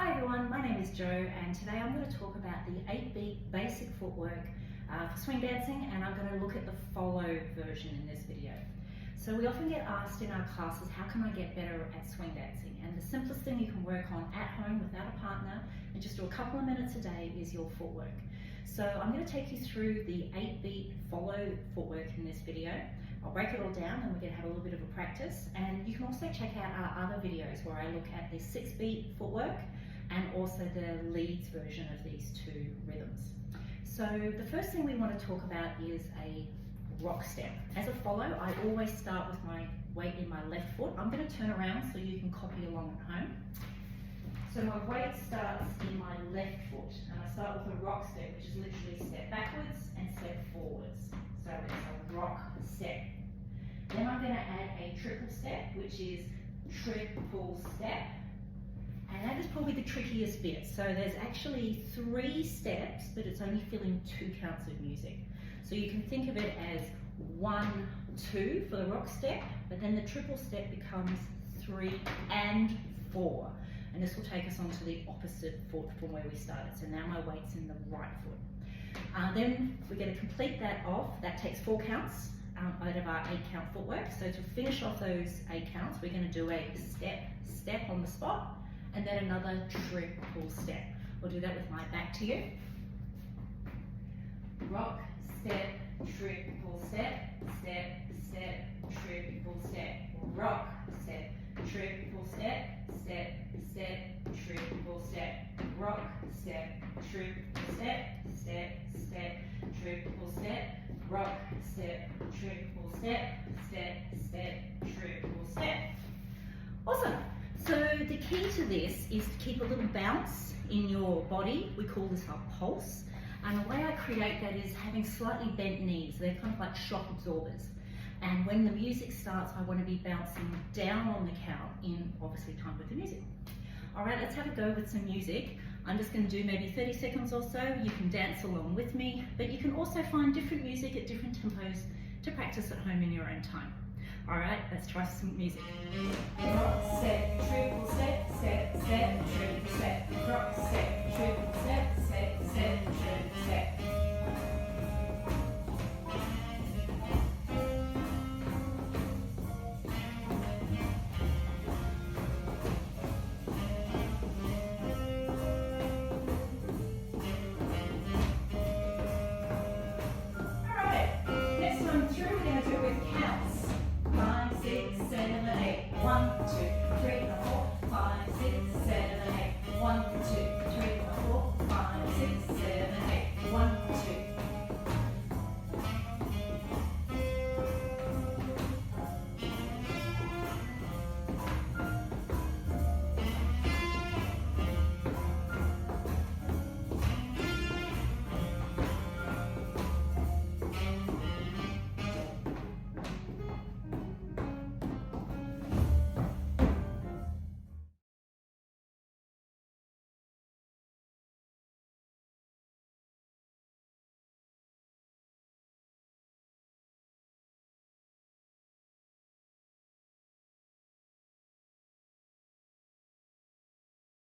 Hi everyone, my name is Jo and today I'm going to talk about the 8-beat basic footwork for swing dancing, and I'm going to look at the follow version in this video. So we often get asked in our classes, how can I get better at swing dancing? And the simplest thing you can work on at home without a partner and just do a couple of minutes a day is your footwork. So I'm going to take you through the 8-beat follow footwork in this video. I'll break it all down and we're going to have a little bit of a practice, and you can also check out our other videos where I look at the 6-beat footwork and also the leads version of these two rhythms. So the first thing we want to talk about is a rock step. As a follow, I always start with my weight in my left foot. I'm going to turn around so you can copy along at home. So my weight starts in my left foot, and I start with a rock step, which is literally step backwards and step forwards. So it's a rock step. Then I'm going to add a triple step, which is triple step. And that is probably the trickiest bit. So there's actually 3 steps, but it's only filling 2 counts of music. So you can think of it as 1, 2 for the rock step, but then the triple step becomes 3 and 4. And this will take us on to the opposite foot from where we started. So now my weight's in the right foot. Then we're going to complete that off. That takes 4 counts out of our 8-count footwork. So to finish off those 8 counts, we're going to do a step on the spot, and then another triple step. We'll do that with my back to you. Rock, step, triple step, step, step, triple step. Rock, step, triple step, step, step, triple step. Rock, step, triple step, step, step, triple step. Rock, step, triple step, step, step, triple step. Awesome. So the key to this is to keep a little bounce in your body. We call this our pulse. And the way I create that is having slightly bent knees. They're kind of like shock absorbers. And when the music starts, I want to be bouncing down on the count in obviously time with the music. All right, let's have a go with some music. I'm just going to do maybe 30 seconds or so. You can dance along with me, but you can also find different music at different tempos to practice at home in your own time. All right, let's try some music. Rock, step, triple step, step, step, triple step. Rock, step, triple step, step, step, triple step. All right, next time through, we're going to do it with counts. 5, 6, 7, 8. 1, 2, 3, 4, 5, 6, 7, 8. 1, 2.